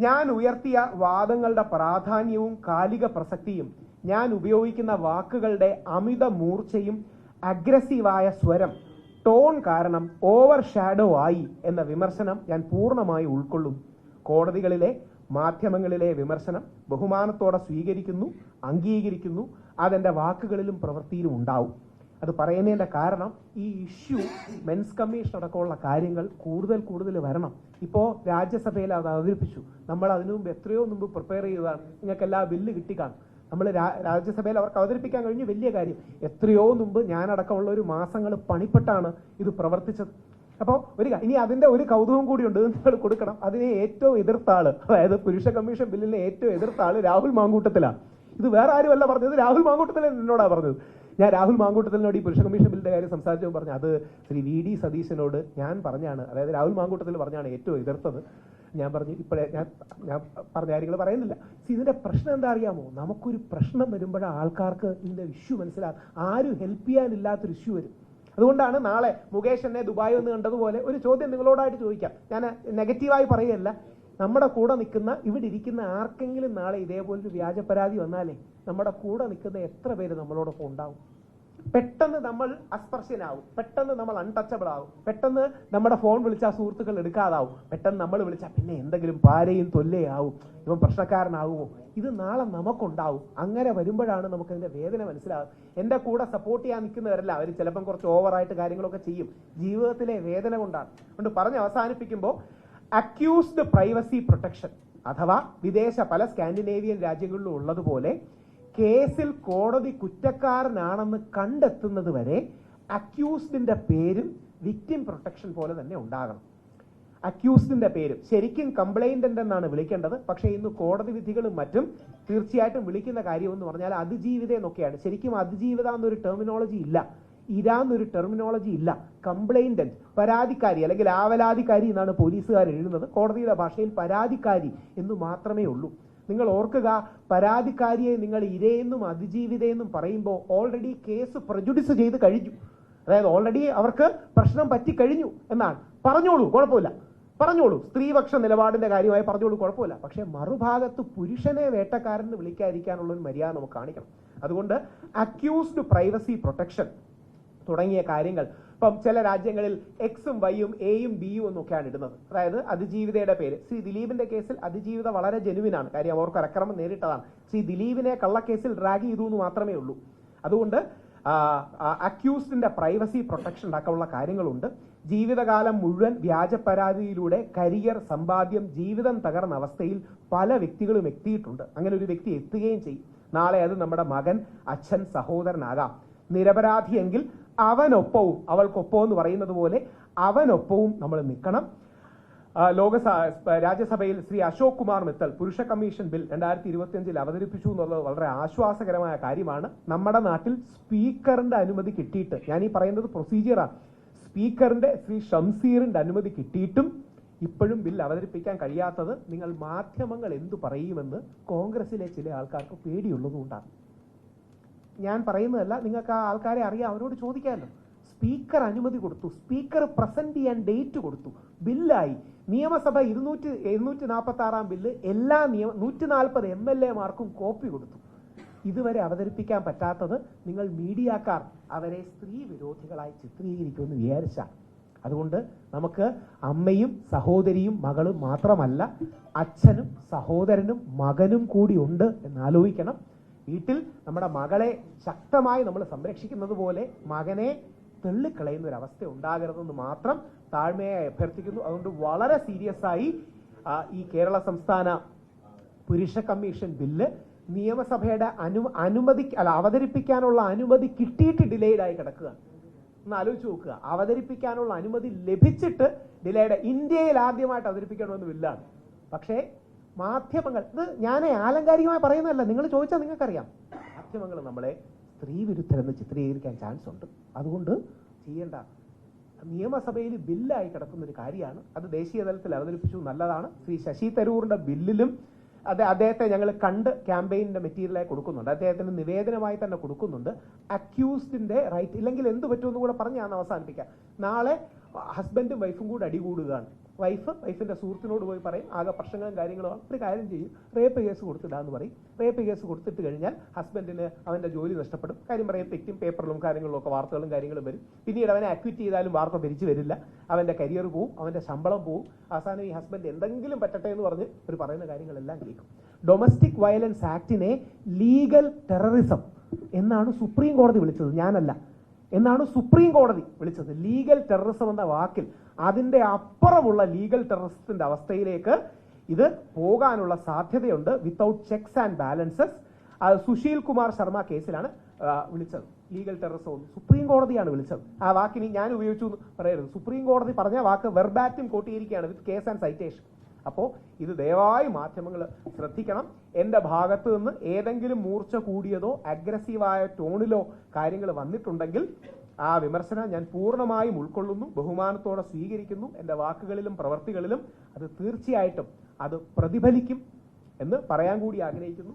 ഞാൻ ഉയർത്തിയ വാദങ്ങളുടെ പ്രാധാന്യവും കാലിക പ്രസക്തിയും, ഞാൻ ഉപയോഗിക്കുന്ന വാക്കുകളുടെ അമിത മൂർച്ചയും അഗ്രസീവായ സ്വരം, ടോൺ കാരണം ഓവർ ഷാഡോ ആയി എന്ന വിമർശനം ഞാൻ പൂർണ്ണമായി ഉൾക്കൊള്ളും. കോടതികളിലെ മാധ്യമങ്ങളിലെ വിമർശനം ബഹുമാനത്തോടെ സ്വീകരിക്കുന്നു, അംഗീകരിക്കുന്നു. അതെൻ്റെ വാക്കുകളിലും പ്രവൃത്തിയിലും ഉണ്ടാവും. അത് പറയുന്നതിൻ്റെ കാരണം ഈ ഇഷ്യൂ മെൻസ് കമ്മീഷൻ അടക്കമുള്ള കാര്യങ്ങൾ കൂടുതൽ വരണം. ഇപ്പോൾ രാജ്യസഭയിൽ അത് അവതരിപ്പിച്ചു. നമ്മൾ അതിനു മുമ്പ് എത്രയോ മുമ്പ് പ്രിപ്പയർ ചെയ്തതാണ്. നിങ്ങൾക്ക് എല്ലാ ബില്ല് കിട്ടിക്കാണും. നമ്മൾ രാജ്യസഭയിൽ അവർക്ക് അവതരിപ്പിക്കാൻ കഴിഞ്ഞു, വലിയ കാര്യം. എത്രയോ മുമ്പ് ഞാനടക്കമുള്ള ഒരു മാസങ്ങൾ പണിപ്പെട്ടാണ് ഇത് പ്രവർത്തിച്ചത്. അപ്പോൾ ഇനി അതിൻ്റെ ഒരു കൗതുകം കൂടിയുണ്ട്, നിങ്ങൾ കൊടുക്കണം. അതിനെ ഏറ്റവും എതിർത്ത ആള്, അതായത് പുരുഷ കമ്മീഷൻ ബില്ലിനെ ഏറ്റവും എതിർത്ത ആള് രാഹുൽ മാങ്കൂട്ടത്തിലാണ്. ഇത് വേറെ ആരുമല്ല പറഞ്ഞത്, രാഹുൽ മാങ്കൂട്ടത്തിൽ എന്നോടാണ് പറഞ്ഞത്. ഞാൻ രാഹുൽ മാങ്കൂട്ടത്തിനോട് ഈ പുരുഷ കമ്മീഷൻ ബില്ലിന്റെ കാര്യം സംസാരിച്ചപ്പോൾ പറഞ്ഞു, അത് ശ്രീ VD സതീശനോട് ഞാൻ പറഞ്ഞാണ്, അതായത് രാഹുൽ മാങ്കൂട്ടത്തിൽ പറഞ്ഞാണ് ഏറ്റവും എതിർത്തത്. ഞാൻ പറഞ്ഞു, ഇപ്പോഴേ ഞാൻ പറഞ്ഞ കാര്യങ്ങൾ പറയുന്നില്ല. ഇതിന്റെ പ്രശ്നം എന്താ അറിയാമോ? നമുക്കൊരു പ്രശ്നം വരുമ്പോഴാണ് ആൾക്കാർക്ക് ഇതിന്റെ ഇഷ്യൂ മനസ്സിലാകും. ആരും ഹെൽപ്പ് ചെയ്യാനില്ലാത്തൊരു ഇഷ്യൂ വരും. അതുകൊണ്ടാണ് നാളെ മുകേഷ് എന്നെ ദുബായ് എന്ന് കണ്ടതുപോലെ ഒരു ചോദ്യം നിങ്ങളോടായിട്ട് ചോദിക്കാം. ഞാൻ നെഗറ്റീവായി പറയുകയല്ല. നമ്മുടെ കൂടെ നിൽക്കുന്ന, ഇവിടെ ഇരിക്കുന്ന ആർക്കെങ്കിലും നാളെ ഇതേപോലൊരു വ്യാജ പരാതി വന്നാലേ നമ്മുടെ കൂടെ നിൽക്കുന്ന എത്ര പേര് നമ്മളോടൊപ്പം ഉണ്ടാവും? പെട്ടെന്ന് നമ്മൾ അസ്പർശ്യനാവും, പെട്ടെന്ന് നമ്മൾ അൺടച്ചബിൾ ആവും, പെട്ടെന്ന് നമ്മുടെ ഫോൺ വിളിച്ചാൽ സുഹൃത്തുക്കൾ എടുക്കാതാവും, പെട്ടെന്ന് നമ്മൾ വിളിച്ചാൽ പിന്നെ എന്തെങ്കിലും പാരയും തൊല്ലയാവും, ഇവൻ പ്രശ്നക്കാരനാകുമോ? ഇത് നാളെ നമുക്കുണ്ടാവും. അങ്ങനെ വരുമ്പോഴാണ് നമുക്കതിൻ്റെ വേദന മനസ്സിലാകും. എൻ്റെ കൂടെ സപ്പോർട്ട് ചെയ്യാൻ നിൽക്കുന്നവരല്ല, അവർ ചിലപ്പം കുറച്ച് ഓവറായിട്ട് കാര്യങ്ങളൊക്കെ ചെയ്യും. ജീവിതത്തിലെ വേദന കൊണ്ടാണ്. അതുകൊണ്ട് പറഞ്ഞ് അവസാനിപ്പിക്കുമ്പോൾ, അക്യൂസ്ഡ് പ്രൈവസി പ്രൊട്ടക്ഷൻ അഥവാ വിദേശ പല സ്കാൻഡിനേവിയൻ രാജ്യങ്ങളിലും ഉള്ളതുപോലെ കേസിൽ കോടതി കുറ്റക്കാരനാണെന്ന് കണ്ടെത്തുന്നത് വരെ അക്യൂസ്ഡിന്റെ പേരും വിക്ടിം പ്രൊട്ടക്ഷൻ പോലെ തന്നെ ഉണ്ടാകണം. അക്യൂസ്ഡിന്റെ പേരും ശരിക്കും കംപ്ലൈന്റന്റ് എന്നാണ് വിളിക്കേണ്ടത്. പക്ഷേ ഇന്ന് കോടതി വിധികളും മറ്റും തീർച്ചയായിട്ടും വിളിക്കുന്ന കാര്യമെന്ന് പറഞ്ഞാൽ അതിജീവിത എന്നൊക്കെയാണ്. ശരിക്കും അതിജീവിത എന്നൊരു ടെർമിനോളജി ഇല്ല, ഇരാന്നൊരു ടെർമിനോളജി ഇല്ല. കംപ്ലൈന്റന്റ്, പരാതിക്കാരി അല്ലെങ്കിൽ ആവലാതിക്കാരി എന്നാണ് പോലീസുകാർ എഴുതുന്നത്. കോടതിയുടെ ഭാഷയിൽ പരാതിക്കാരി എന്ന് മാത്രമേ ഉള്ളൂ. നിങ്ങൾ ഓർക്കുക, പരാതിക്കാരിയെ നിങ്ങൾ ഇരയെന്നും അതിജീവിതയെന്നും പറയുമ്പോൾ ഓൾറെഡി കേസ് പ്രജുഡിസ് ചെയ്ത് കഴിഞ്ഞു. അതായത് ഓൾറെഡി അവർക്ക് പ്രശ്നം പറ്റിക്കഴിഞ്ഞു എന്നാണ്. പറഞ്ഞോളൂ, കുഴപ്പമില്ല, പറഞ്ഞോളൂ, സ്ത്രീപക്ഷ നിലപാടിന്റെ കാര്യമായി പറഞ്ഞോളൂ, കുഴപ്പമില്ല. പക്ഷെ മറുഭാഗത്ത് പുരുഷനെ വേട്ടക്കാരൻ എന്ന് വിളിക്കാതിരിക്കാനുള്ള ഒരു മര്യാദ നമുക്ക് കാണിക്കണം. അതുകൊണ്ട് അക്യൂസ്ഡ് പ്രൈവസി പ്രൊട്ടക്ഷൻ തുടങ്ങിയ കാര്യങ്ങൾ ഇപ്പം ചില രാജ്യങ്ങളിൽ Xും Yയും Aയും Bയും എന്നൊക്കെയാണ് ഇടുന്നത്. അതായത് അതിജീവിതയുടെ പേര്. ശ്രീ ദിലീപിന്റെ കേസിൽ അതിജീവിത വളരെ ജെനുവിനാണ്. കാര്യം അവർക്ക് അക്രമം നേരിട്ടതാണ്. ശ്രീ ദിലീപിനെ കള്ളക്കേസിൽ ഡ്രാഗ് ചെയ്തു എന്ന് മാത്രമേ ഉള്ളൂ. അതുകൊണ്ട് അക്യൂസ്ഡിന്റെ പ്രൈവസി പ്രൊട്ടക്ഷൻ അടക്കമുള്ള കാര്യങ്ങളുണ്ട്. ജീവിതകാലം മുഴുവൻ വ്യാജ പരാതിയിലൂടെ കരിയർ, സമ്പാദ്യം, ജീവിതം തകർന്ന അവസ്ഥയിൽ പല വ്യക്തികളും എത്തിയിട്ടുണ്ട്. അങ്ങനെ ഒരു വ്യക്തി എത്തുകയും ചെയ്യും. നാളെ അത് നമ്മുടെ മകൻ, അച്ഛൻ, സഹോദരനാകാം. നിരപരാധിയെങ്കിൽ അവനൊപ്പവും അവൾക്കൊപ്പവും എന്ന് പറയുന്നത് പോലെ അവനൊപ്പവും നമ്മൾ നിൽക്കണം. രാജ്യസഭയിൽ ശ്രീ അശോക് കുമാർ മിത്തൽ പുരുഷ കമ്മീഷൻ ബിൽ 2025 അവതരിപ്പിച്ചു എന്നുള്ളത് വളരെ ആശ്വാസകരമായ കാര്യമാണ്. നമ്മുടെ നാട്ടിൽ സ്പീക്കറിന്റെ അനുമതി കിട്ടിയിട്ട്, ഞാൻ ഈ പറയുന്നത് പ്രൊസീജിയറാണ്, സ്പീക്കറിന്റെ ശ്രീ ഷംസീറിന്റെ അനുമതി കിട്ടിയിട്ടും ഇപ്പോഴും ബിൽ അവതരിപ്പിക്കാൻ കഴിയാത്തത് നിങ്ങൾ മാധ്യമങ്ങൾ എന്തു പറയുമെന്ന് കോൺഗ്രസിലെ ചില ആൾക്കാർക്ക് പേടിയുള്ളതുകൊണ്ടാണ്. ഞാൻ പറയുന്നതല്ല, നിങ്ങൾക്ക് ആ ആൾക്കാരെ അറിയാം, അവരോട് ചോദിക്കാമല്ലോ. സ്പീക്കർ അനുമതി കൊടുത്തു, സ്പീക്കർ പ്രസന്റ് ചെയ്യാൻ ഡേറ്റ് കൊടുത്തു, ബില്ലായി. നിയമസഭ 246 ബില്ല് എല്ലാ 140 MLA-മാർക്കും കോപ്പി കൊടുത്തു. ഇതുവരെ അവതരിപ്പിക്കാൻ പറ്റാത്തത് നിങ്ങൾ മീഡിയക്കാർ അവരെ സ്ത്രീ വിരോധികളായി ചിത്രീകരിക്കുമെന്ന് വിചാരിച്ചാൽ. അതുകൊണ്ട് നമുക്ക് അമ്മയും സഹോദരിയും മകളും മാത്രമല്ല, അച്ഛനും സഹോദരനും മകനും കൂടി ഉണ്ട് എന്നാലോചിക്കണം. വീട്ടിൽ നമ്മുടെ മകളെ ശക്തമായി നമ്മൾ സംരക്ഷിക്കുന്നത് പോലെ മകനെ തള്ളിക്കളയുന്ന ഒരു അവസ്ഥ ഉണ്ടാകരുതെന്ന് മാത്രം താഴ്മയായി അഭ്യർത്ഥിക്കുന്നു. അതുകൊണ്ട് വളരെ സീരിയസ് ആയി ഈ കേരള സംസ്ഥാന പുരുഷ കമ്മീഷൻ ബില്ല് നിയമസഭയുടെ അവതരിപ്പിക്കാനുള്ള അനുമതി കിട്ടിയിട്ട് ഡിലേഡ് ആയി കിടക്കുക. ഒന്ന് ആലോചിച്ച് നോക്കുക, അവതരിപ്പിക്കാനുള്ള അനുമതി ലഭിച്ചിട്ട് ഡിലേഡ്. ഇന്ത്യയിൽ ആദ്യമായിട്ട് അവതരിപ്പിക്കണമെന്ന് ബില്ലാണ്. പക്ഷേ മാധ്യമങ്ങൾ, ഇത് ഞാൻ ആലങ്കാരികമായി പറയുന്നതല്ല, നിങ്ങൾ ചോദിച്ചാൽ നിങ്ങൾക്കറിയാം, മാധ്യമങ്ങൾ നമ്മളെ സ്ത്രീ വിരുദ്ധരെന്ന് ചിത്രീകരിക്കാൻ ചാൻസ് ഉണ്ട്. അതുകൊണ്ട് ചെയ്യേണ്ട. നിയമസഭയിൽ ബില്ലായി കിടക്കുന്നൊരു കാര്യമാണ്. അത് ദേശീയ തലത്തിൽ അവതരിപ്പിച്ചു, നല്ലതാണ്. ശ്രീ ശശി തരൂറിന്റെ ബില്ലിലും അദ്ദേഹത്തെ ഞങ്ങൾ കണ്ട് ക്യാമ്പയിനിന്റെ മെറ്റീരിയലായി കൊടുക്കുന്നുണ്ട്. അദ്ദേഹത്തിന് നിവേദനമായി തന്നെ കൊടുക്കുന്നുണ്ട്. അക്യൂസ്ഡിന്റെ റൈറ്റ് ഇല്ലെങ്കിൽ എന്ത് പറ്റുമെന്ന് കൂടെ പറഞ്ഞ് ഞാൻ അവസാനിപ്പിക്കാം. നാളെ ഹസ്ബൻഡും വൈഫും കൂടെ അടികൂടുകയാണ്. വൈഫിന്റെ സുഹൃത്തിനോട് പോയി പറയും, ആകെ പ്രശ്നങ്ങളും കാര്യങ്ങളുമാണ്, ഒരു കാര്യം ചെയ്യും, റേപ്പ് കേസ് കൊടുത്തിടാന്ന് പറയും. റേപ്പ് കേസ് കൊടുത്തിട്ട് കഴിഞ്ഞാൽ ഹസ്ബൻഡിന് അവന്റെ ജോലി നഷ്ടപ്പെടും. കാര്യം പറയത്തേക്കും പേപ്പറിലും കാര്യങ്ങളിലും ഒക്കെ വാർത്തകളും കാര്യങ്ങളും വരും. പിന്നീട് അവനെ അക്വിറ്റ് ചെയ്താലും വാർത്ത തിരിച്ചു വരില്ല, അവന്റെ കരിയർ പോവും, അവന്റെ ശമ്പളം പോവും. അവസാനം ഈ ഹസ്ബൻഡ് എന്തെങ്കിലും പറ്റട്ടെ എന്ന് പറഞ്ഞ് ഒരു പറയുന്ന കാര്യങ്ങളെല്ലാം കേൾക്കും. ഡൊമസ്റ്റിക് വയലൻസ് ആക്ടിനെ ലീഗൽ ടെററിസം എന്നാണ് സുപ്രീം കോടതി വിളിച്ചത്, ഞാനല്ല, എന്നാണ് സുപ്രീം കോടതി വിളിച്ചത്. ലീഗൽ ടെററിസം എന്ന വാക്കിൽ അതിന്റെ അപ്പുറമുള്ള ലീഗൽ ടെററിസത്തിന്റെ അവസ്ഥയിലേക്ക് ഇത് പോകാനുള്ള സാധ്യതയുണ്ട് without checks and balances. Sushil Kumar Sharma കേസിലാണ് വിളിച്ചത് ലീഗൽ ടെററിസം. സുപ്രീം കോടതിയാണ് വിളിച്ചത്. ആ വാക്കിനി ഞാൻ ഉപയോഗിച്ചു എന്ന് പറയരുത്. സുപ്രീം കോടതി പറഞ്ഞ വാക്ക് വെർബാറ്റും കോട്ടിയിരിക്കുകയാണ് വിത്ത് കേസ് ആൻഡ് സൈറ്റേഷൻ. അപ്പോൾ ഇത് ദയവായി മാധ്യമങ്ങൾ ശ്രദ്ധിക്കണം. എൻ്റെ ഭാഗത്ത് നിന്ന് ഏതെങ്കിലും മൂർച്ച കൂടിയതോ അഗ്രസീവായ ടോണിലോ കാര്യങ്ങൾ വന്നിട്ടുണ്ടെങ്കിൽ ആ വിമർശനം ഞാൻ പൂർണ്ണമായും ഉൾക്കൊള്ളുന്നു, ബഹുമാനത്തോടെ സ്വീകരിക്കുന്നു. എൻ്റെ വാക്കുകളിലും പ്രവൃത്തികളിലും അത് തീർച്ചയായിട്ടും അത് പ്രതിഫലിക്കും എന്ന് പറയാൻ കൂടി ആഗ്രഹിക്കുന്നു.